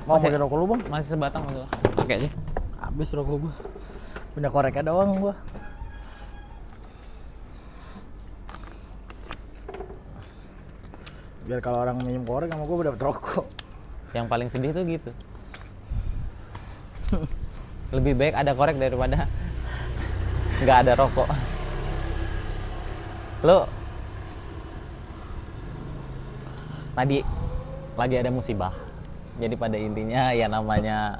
Mau pakai rokok lu bang? Masih sebatang maksudnya. Pakai aja. Habis rokok gua. Punya koreknya doang gua. Biar kalau orang minjem korek sama gua dapat rokok. Yang paling sedih tuh gitu. Lebih baik ada korek daripada nggak ada rokok. Lo tadi lagi ada musibah. Jadi pada intinya ya namanya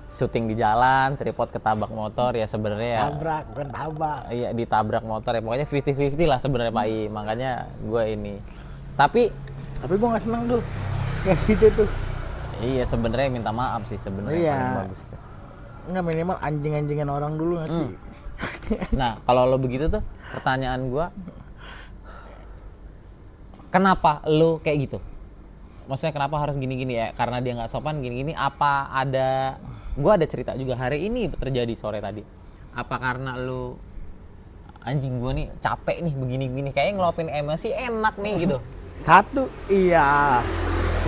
syuting di jalan, tripod ketabrak motor ya sebenarnya ya. Tabrak, bukan tabak. Iya ditabrak motor ya pokoknya 50-50 lah sebenarnya Pak I. Makanya gue ini. Tapi gue nggak seneng tuh kayak gitu tuh. iya sebenarnya minta maaf sih sebenarnya Iya. paling bagus. Nggak, minimal anjing-anjingin orang dulu nggak sih? Nah kalau lo begitu tuh pertanyaan gue, kenapa lo kayak gitu? Maksudnya kenapa harus gini-gini ya? Karena dia nggak sopan gini-gini. Apa ada? Gue ada cerita juga hari ini terjadi sore tadi. Apa karena lo anjing gue nih capek nih begini-begini, kayaknya ngeluapin emosi enak nih gitu. Satu, iya.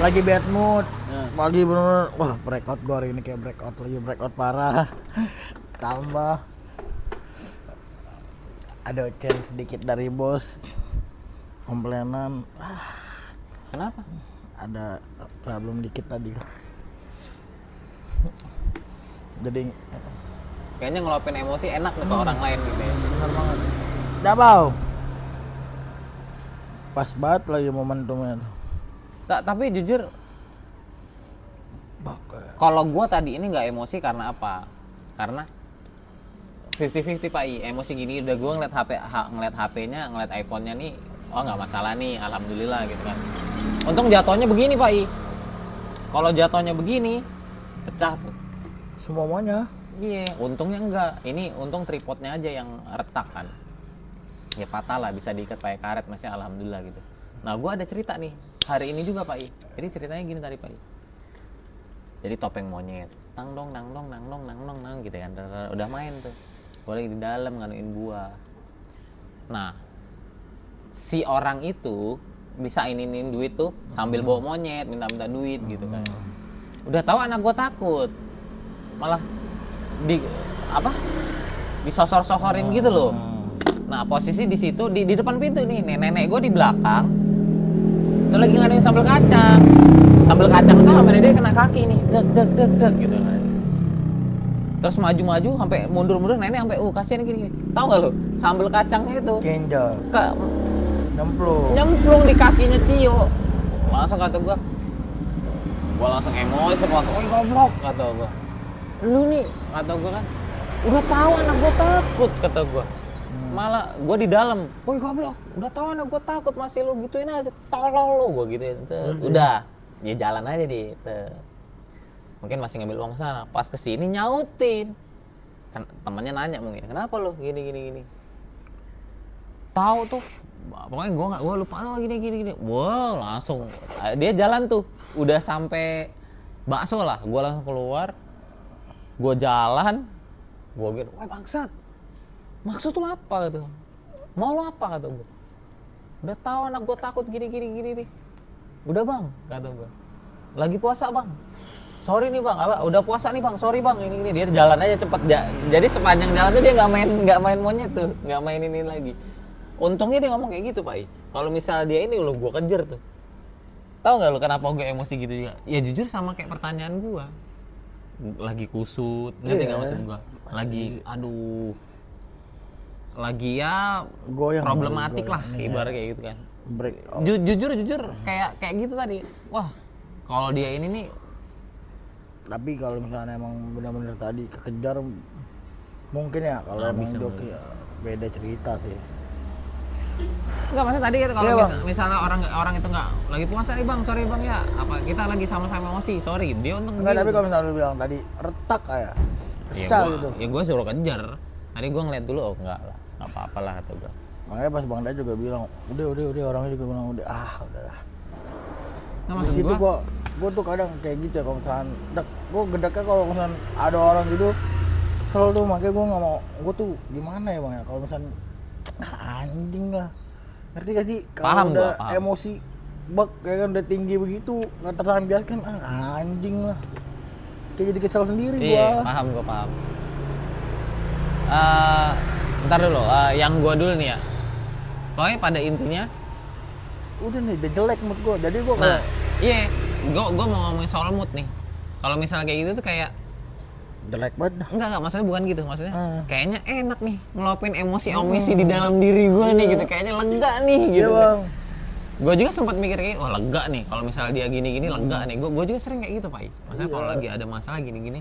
Lagi bad mood. Lagi bener, wah breakout gue hari ini kayak lagi breakout parah. Tambah ada ocen sedikit dari bos. Komplainan. Kenapa? Ada problem dikit tadi. Jadi Kayaknya ngeluapin emosi enak nih ke orang lain gitu ya. bener banget. Udah bau. Pas banget lagi momentumnya. Tapi jujur kalau gue tadi ini nggak emosi karena apa? Karena 50-50 Pak I. Emosi gini udah gue ngeliat HP-nya, ngeliat iPhone-nya nih, oh nggak masalah nih, alhamdulillah gitu kan. Untung jatuhnya begini Pak I. Kalau jatuhnya begini, pecah tuh. Semuanya. Iya, untungnya enggak. Ini untung tripodnya aja yang retak kan. Ya patah lah, bisa diikat pakai karet, masih alhamdulillah gitu. Nah, gue ada cerita nih hari ini juga Pak I. Jadi ceritanya gini tadi Pak I. Jadi topeng monyet, nang dong gitu kan. Udah main tuh. Gue lagi di dalam nganuin buah. Nah, si orang itu bisa iniin duit tuh sambil bawa monyet, minta duit gitu kan. Udah tahu anak gue takut. Malah disosor-sosorin gitu loh. Nah posisi di situ di depan pintu nih, nenek gue di belakang itu lagi ngadain sambal kacang itu sampai dia kena kaki nih, deg gitu kan. Terus maju sampai mundur nenek sampai kasihan gini. Tahu nggak lo sambal kacangnya itu Kenjo. nyemplung di kakinya Cio. Langsung kata gue langsung emosi sekali, goblok kata gue. Lu nih kata gue kan udah tahu anak gue takut kata gue. Malah gue di dalam, woi goblok, udah tahu anak gue takut masih lu gituin aja, tolol lu gue gituin. Udah, ya jalan aja di. Mungkin masih ngambil uang sana, pas kesini nyautin. Kan temannya nanya mungkin, kenapa lu gini. Tahu tuh, pokoknya gue lupa gini. Wow, langsung dia jalan tuh, udah sampai bakso lah, gue langsung keluar, gue jalan, gue gitu, woi bangsat. Maksud lu apa gitu? Mau lu apa kata gue? Udah tahu anak gue takut gini nih. Udah bang, kata gue. Lagi puasa bang. Sorry nih bang, udah puasa nih bang. Sorry bang, ini dia jalan aja cepet. Jadi sepanjang jalan tuh dia nggak main monyet tuh, nggak main ini lagi. Untungnya dia ngomong kayak gitu Pak I. Kalau misalnya dia ini lo gue kejar tuh. Tahu nggak lo kenapa gue emosi gitu juga? Ya jujur sama kayak pertanyaan gue. Lagi kusut, ngerti nggak maksud gue? Lagi, aduh. Lagi ya problematik lah ibarat kayak gitu kan. Jujur kayak gitu tadi. Wah, kalau dia ini nih. Tapi kalau misalnya emang benar-benar tadi kekejar mungkin ya kalau emang Doki ya, beda cerita sih. Enggak, maksudnya tadi kalau misalnya orang itu nggak lagi puasa nih bang, sorry bang ya, apa kita lagi sama-sama emosi, sorry dia untung enggak. Tapi kalau misalnya lu bilang tadi retak kayak pecah gitu. Ya gue suruh kejar. Tadi gue ngeliat dulu, oh enggak lah, nggak apa-apa lah kata gue. Makanya pas Bang Dai juga bilang, udah orangnya juga bilang udahlah. Nah, di situ gue tuh kadang kayak gitu ya, kalau misalkan gue gedeknya kalau misalkan ada orang gitu kesel tuh, makanya gue nggak mau. Gue tuh gimana ya bang ya, kalau misalkan anjing lah, ngerti gak sih? Kalau udah emosi bak kayak kan udah tinggi begitu nggak terlampiaskan, anjing lah, kayak jadi kesel sendiri Iya, gua. paham gua paham. Ntar dulu, yang gua dulu nih ya. Pokoknya pada intinya, Udah nih udah jelek mood gua, jadi gua nah, kalau iya, gua mau ngomongin soal mood nih. Kalau misalnya kayak gitu tuh kayak jelek banget dah. enggak, maksudnya bukan gitu, maksudnya kayaknya enak nih ngeluapin emosi Hmm. di dalam diri gua nih gitu, kayaknya lega nih Iya gitu. bang. Gue juga sempat mikir kayak, wah lega nih kalau misalnya dia gini-gini lega nih. Gue juga sering kayak gitu, Pak. Maksudnya kalau Iya. lagi ada masalah gini-gini,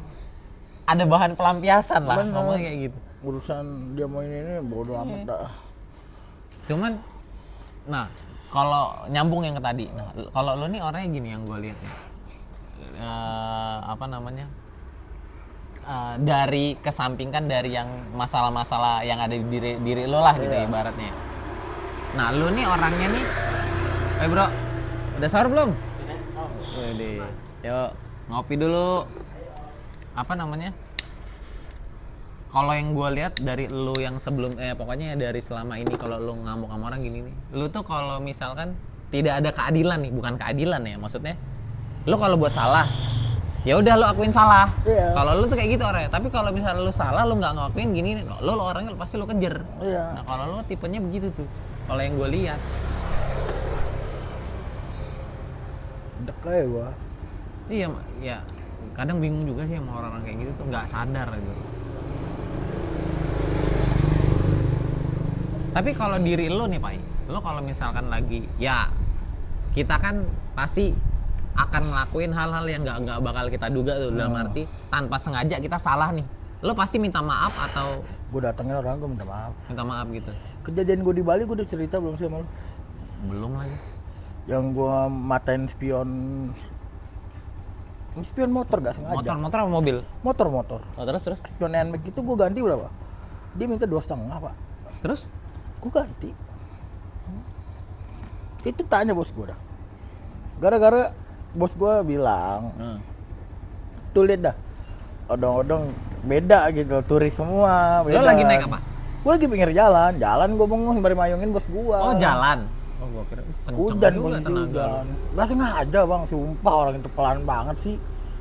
ada bahan pelampiasan lah, Bener. ngomongnya kayak gitu. Urusan dia mau ini bodo amat dah. Cuman, nah kalau nyambung yang ke tadi, nah kalau lo nih orangnya gini yang gue lihat nih, apa namanya, dari kesampingkan dari yang masalah-masalah yang ada di diri lo lah gitu Iya. ibaratnya. Nah lo nih orangnya nih, bro, udah sahur belum? Udah. Yuk ngopi dulu. Apa namanya? Kalau yang gue lihat dari lu yang sebelum, pokoknya dari selama ini kalau lu ngamuk sama orang gini nih, lu tuh kalau misalkan tidak ada keadilan nih, bukan keadilan ya, maksudnya, lu kalau buat salah, ya udah lu akuin salah. Iya. Kalau lu tuh kayak gitu orangnya. Tapi kalau misalnya lu salah, lu nggak ngakuin gini, lu orangnya pasti lu kejar. Iya. Nah kalau lu tipenya begitu tuh, kalau yang gue lihat. Dek aja gua. Iya, ya kadang bingung juga sih sama orang-orang kayak gitu tuh nggak sadar gitu. Tapi kalau diri lo nih Pak, lo kalau misalkan lagi, ya kita kan pasti akan ngelakuin hal-hal yang nggak bakal kita duga tuh, dalam arti tanpa sengaja kita salah nih. Lo pasti minta maaf atau Gua datengin orang gua minta maaf. minta maaf gitu? Kejadian gua di Bali gua udah cerita belum sih sama lu? Belum lagi. Yang gua matain spion motor gak sengaja. Motor apa mobil? Motor. Oh, terus? Spion NMAX itu gua ganti berapa? Dia minta 2,5 Pak. Terus? Gua ganti. Itu tanya bos gua dah. Gara-gara bos gua bilang, tuh lihat dah, odong-odong beda gitu, turis semua. Beda. Lo lagi naik apa? Gua lagi pinggir jalan gua bengong sembari mayungin bos gua. Oh, jalan. Oh, gua kira kenceng Hujan juga posisi tenaga lo. hujan. Gak sengaja bang, sumpah orang itu pelan banget sih.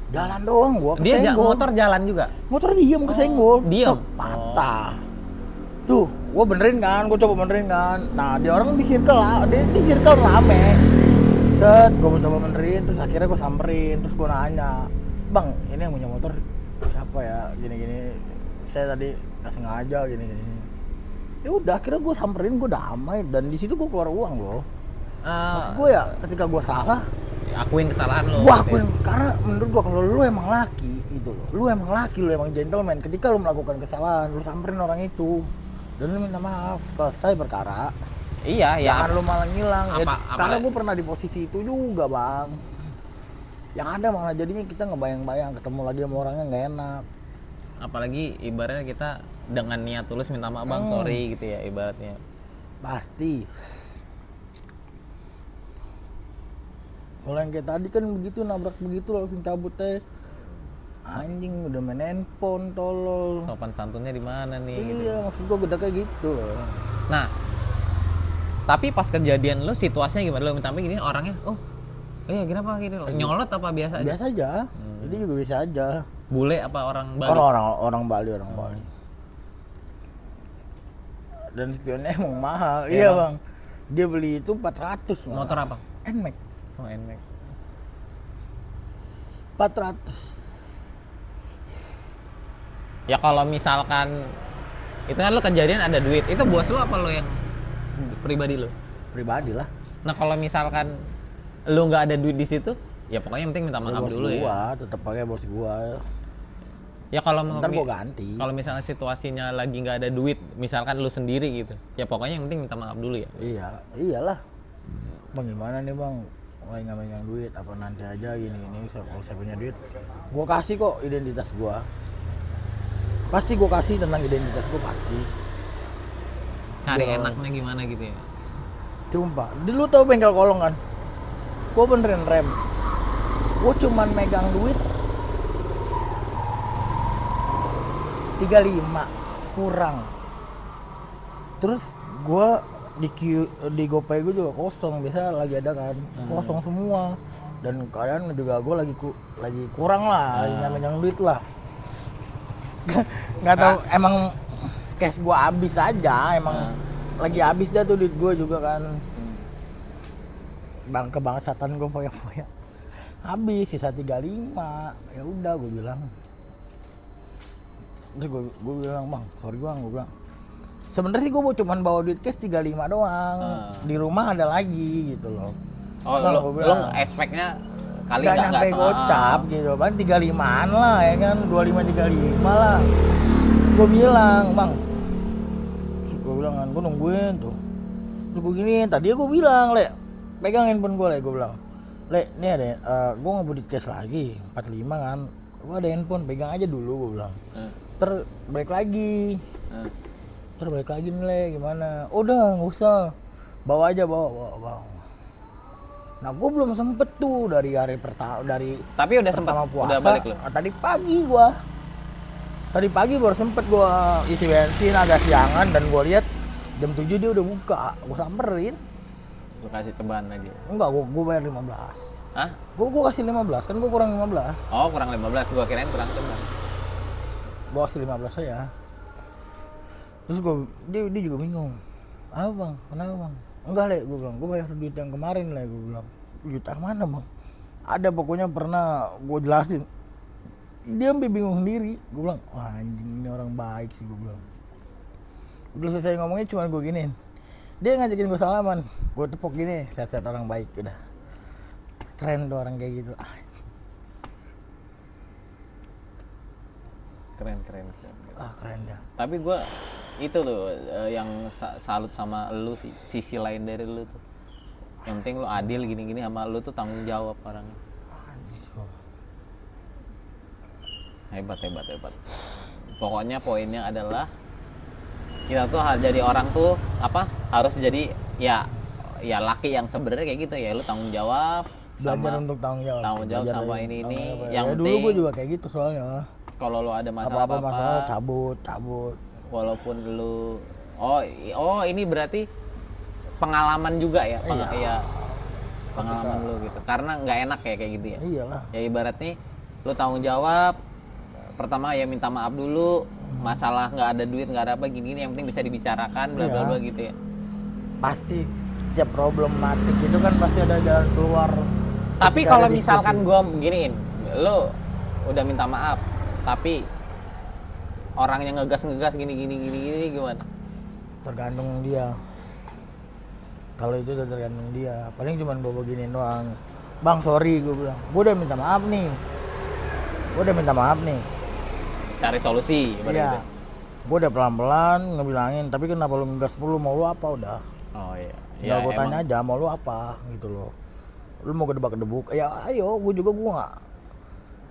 Jalan doang gua Dia kesenggol. motor jalan juga. Motor diem kesenggol. diem? Patah. Tuh, gua benerin kan, gua coba benerin kan. Nah, dia orang di circle lah, dia di circle rame. Set, gua coba benerin, terus akhirnya gua samperin, terus gua nanya, "Bang, ini yang punya motor siapa ya? Gini-gini. Saya tadi nggak sengaja gini-gini." Ya udah, akhirnya gua samperin, gua damai dan di situ gua keluar uang loh. Maksud gua ya, ketika gua salah, Akuin kesalahan lo. gua akuin, karena menurut gua kalau lu emang laki gitu loh, lu emang laki, lu emang gentleman, ketika lu melakukan kesalahan lu samperin orang itu dan lu minta maaf, selesai perkara. Iya, ya. Jangan lu malah ngilang ya, Apa- karena gua pernah di posisi itu juga bang, yang ada malah jadinya kita ngebayang-bayang ketemu lagi sama orangnya nggak enak. Apalagi ibaratnya kita dengan niat tulus minta maaf bang, sorry gitu ya ibaratnya. Pasti kalau yang kayak tadi kan begitu, nabrak begitu langsung cabut teh, anjing udah main handphone tolol. Sopan santunnya di mana nih gitu. Iya, maksud gua gede kayak gitu loh. Nah, tapi pas kejadian lo situasinya gimana? Lo minta maaf gini orangnya, oh iya kenapa gini lo? Nyolot apa biasa aja? Biasa aja, jadi juga biasa aja. Bule apa orang Bali? Orang Bali, orang Bali. Dan spionnya emang mahal. Iya, Iya Bang. bang, dia beli itu 400 malah. Motor apa? NMAX Oh, NMAX. 400. Ya kalau misalkan itu kan lo kejadian ada duit, itu bos lo apa lo yang pribadi lo? Pribadi lah. Nah kalau misalkan lo nggak ada duit di situ, ya pokoknya yang penting minta maaf Bos dulu ya. gua, tetap pakai bos gua. Ya kalau Ntar gua ganti. kalau misalnya situasinya lagi nggak ada duit, misalkan lu sendiri gitu, ya pokoknya yang penting minta maaf dulu ya. Iya, iyalah. Bang gimana nih bang? Mulai nggak megang duit, apa nanti aja gini kalau saya punya duit, gua kasih kok identitas gua. Pasti gua kasih tentang identitas gua pasti. Cari Iya. enaknya gimana gitu ya. Sumpah, dulu tau bengkel kolong kan? Gua benerin rem. Gua cuman megang duit 35 kurang. Terus gua di GoPay gue juga kosong, biasa lagi ada kan, kosong semua. Dan keadaan juga gue lagi kurang lah, lagi nyang duit lah. Nggak tahu emang cash gue habis aja, emang lagi habis dah tuh duit gue juga kan. Kebangsatan gue foya-foya habis, sisa 35. Ya udah gue bilang. Terus gue bilang, "Bang, sorry bang," gue bilang. Sebenarnya sih gue cuman bawa duit cash 35 doang. Di rumah ada lagi gitu loh. Oh, Bang, lo expect-nya kali nggak nggak nyampe gocap gitu, paling 35-an lah ya kan, 25-35 lah. Gue bilang, "Bang," gue bilang kan, gue nungguin tuh. Terus gue gini, tadi gue bilang, "Le, pegang handphone gue," Le, gue bilang. "Le, ini ada, gue nggak duit cash lagi, 45 kan. Gue ada handphone, pegang aja dulu," gue bilang. Balik lagi. Balik lagi nih, Le, gimana? Udah, nggak usah. Bawa aja, bawa. Nah, gue belum sempet tuh dari hari pertama, Tapi udah sempet, puasa. udah balik lo? Tadi pagi baru sempet gue isi bensin agak siangan, dan gue lihat jam 7 dia udah buka. Gue samperin. Lo kasih teban lagi? Enggak, gue bayar 15. Hah? Gue kasih 15, kan gue kurang 15. Oh, kurang 15, gue kirain kurang teban. Gue kasih 15 aja. Terus dia juga bingung. "Ah bang, kenapa bang?" "Enggak, Le," gue bilang, "gue bayar duit yang kemarin, Le," gue bilang. "Duit yang mana bang?" "Ada, pokoknya pernah gue jelasin." Dia sampai bingung sendiri. Gue bilang, "Wah anjing, ini orang baik sih," gue bilang. Udah selesai ngomongnya cuma gue giniin. Dia ngajakin gue salaman, gue tepuk gini, set-set orang baik udah. Keren tuh orang kayak gitu. Keren. Keren dah. Tapi gue itu loh yang salut sama lu sih, sisi lain dari lu tuh. Yang penting lu adil gini-gini, sama lu tuh tanggung jawab orangnya. Hebat. Pokoknya poinnya adalah kita tuh harus jadi orang tuh harus jadi ya laki yang sebenarnya kayak gitu ya, lu tanggung jawab. Belajar untuk tanggung jawab sama ini. Yang ya, dulu gue juga kayak gitu soalnya. Kalau lu ada masalah masalah cabut. Walaupun lu ini berarti pengalaman juga ya, pengalaman lu gitu. Karena nggak enak ya kayak gitu ya. Iyalah. Ya ibaratnya lu tanggung jawab. Pertama ya minta maaf dulu. Masalah nggak ada duit, nggak ada apa gini, yang penting bisa dibicarakan, bla bla bla gitu ya. Pasti setiap problematik itu kan pasti ada jalan keluar. Tapi kalau misalkan gua giniin, lu udah minta maaf, tapi orangnya ngegas gini gimana? Tergantung dia. Kalau itu udah tergantung dia. Paling cuman gue beginiin doang. "Bang, sorry," gue bilang. "Gue udah minta maaf nih. Cari solusi Iya. Gue udah pelan-pelan ngebilangin, tapi kenapa lu ngegas mulu, mau lu apa udah?" Oh iya. Ya gue tanya aja, mau lu apa gitu loh. Lu mau gedebak-gedebuk? Ya ayo, gue nggak.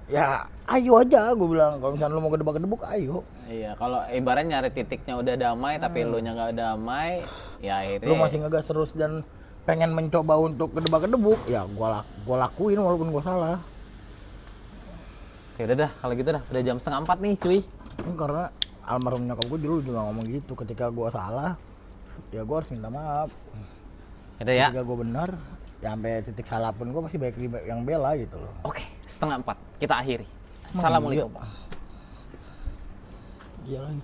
Ya ayo aja, gue bilang. Kalau misalnya lu mau gedebak-gedebuk, ayo. Iya, kalau ibaratnya nyari titiknya udah damai, tapi lu nya nggak damai, ya akhirnya lu masih ngegas terus dan pengen mencoba untuk gedebak-gedebuk, ya gua lakuin walaupun gua salah. Ya udah dah, kalau gitu dah, udah jam 3:30 nih cuy. Karena almarhum nyokap gue dulu juga ngomong gitu, ketika gua salah ya gua harus minta maaf. Yaudah ya. Ketika gua benar, ya sampai titik salah pun gua pasti baik yang bela gitu loh. Oke, 3:30 kita akhiri. Assalamualaikum. Iya lagi.